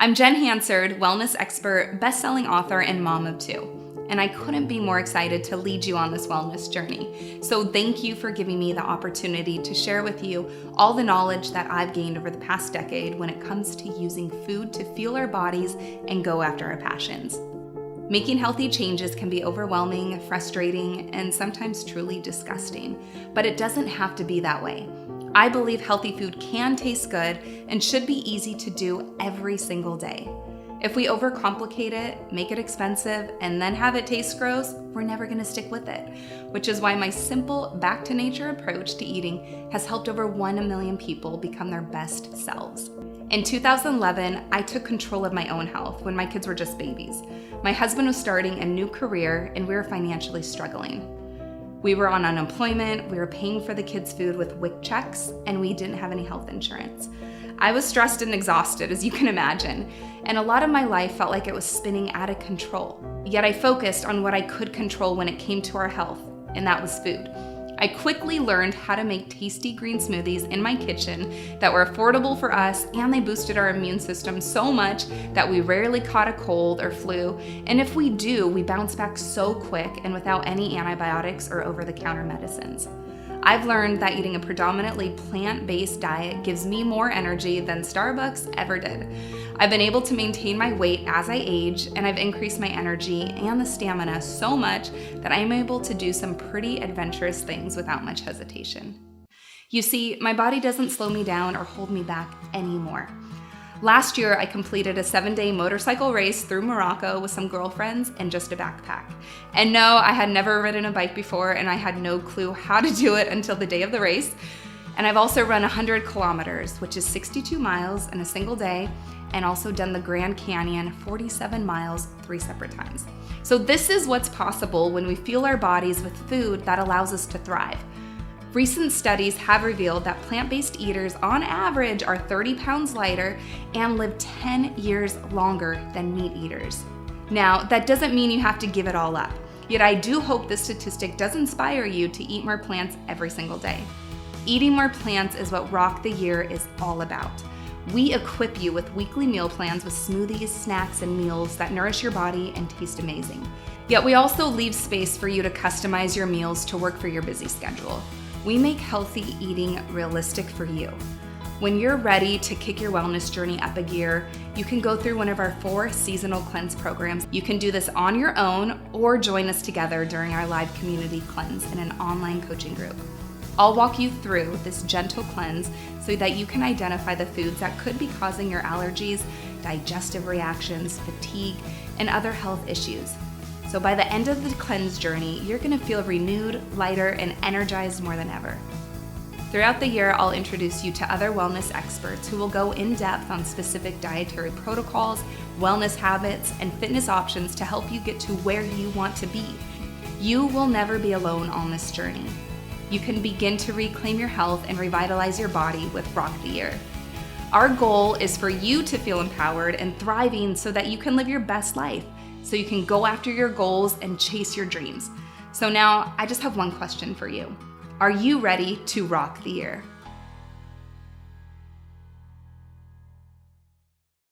I'm Jen Hansard, wellness expert, best-selling author, and mom of two. And I couldn't be more excited to lead you on this wellness journey. So thank you for giving me the opportunity to share with you all the knowledge that I've gained over the past decade when it comes to using food to fuel our bodies and go after our passions. Making healthy changes can be overwhelming, frustrating, and sometimes truly disgusting, but it doesn't have to be that way. I believe healthy food can taste good and should be easy to do every single day. If we overcomplicate it, make it expensive, and then have it taste gross, we're never gonna stick with it, which is why my simple, back-to-nature approach to eating has helped over 1 million people become their best selves. In 2011, I took control of my own health when my kids were just babies. My husband was starting a new career and we were financially struggling. We were on unemployment, we were paying for the kids' food with WIC checks, and we didn't have any health insurance. I was stressed and exhausted, as you can imagine, and a lot of my life felt like it was spinning out of control. Yet I focused on what I could control when it came to our health, and that was food. I quickly learned how to make tasty green smoothies in my kitchen that were affordable for us, and they boosted our immune system so much that we rarely caught a cold or flu, and if we do, we bounce back so quick and without any antibiotics or over-the-counter medicines. I've learned that eating a predominantly plant-based diet gives me more energy than Starbucks ever did. I've been able to maintain my weight as I age, and I've increased my energy and the stamina so much that I'm able to do some pretty adventurous things without much hesitation. You see, my body doesn't slow me down or hold me back anymore. Last year, I completed a 7-day motorcycle race through Morocco with some girlfriends and just a backpack. And no, I had never ridden a bike before, and I had no clue how to do it until the day of the race. And I've also run 100 kilometers, which is 62 miles in a single day, and also done the Grand Canyon, 47 miles, 3 separate times. So this is what's possible when we fuel our bodies with food that allows us to thrive. Recent studies have revealed that plant-based eaters on average are 30 pounds lighter and live 10 years longer than meat eaters. Now, that doesn't mean you have to give it all up, yet I do hope this statistic does inspire you to eat more plants every single day. Eating more plants is what Rock the Year is all about. We equip you with weekly meal plans with smoothies, snacks, and meals that nourish your body and taste amazing. Yet we also leave space for you to customize your meals to work for your busy schedule. We make healthy eating realistic for you. When you're ready to kick your wellness journey up a gear, you can go through one of our 4 seasonal cleanse programs. You can do this on your own or join us together during our live community cleanse in an online coaching group. I'll walk you through this gentle cleanse so that you can identify the foods that could be causing your allergies, digestive reactions, fatigue, and other health issues. So by the end of the cleanse journey, you're gonna feel renewed, lighter, and energized more than ever. Throughout the year, I'll introduce you to other wellness experts who will go in depth on specific dietary protocols, wellness habits, and fitness options to help you get to where you want to be. You will never be alone on this journey. You can begin to reclaim your health and revitalize your body with Rock the Year. Our goal is for you to feel empowered and thriving so that you can live your best life, so you can go after your goals and chase your dreams. So now I just have one question for you. Are you ready to rock the year?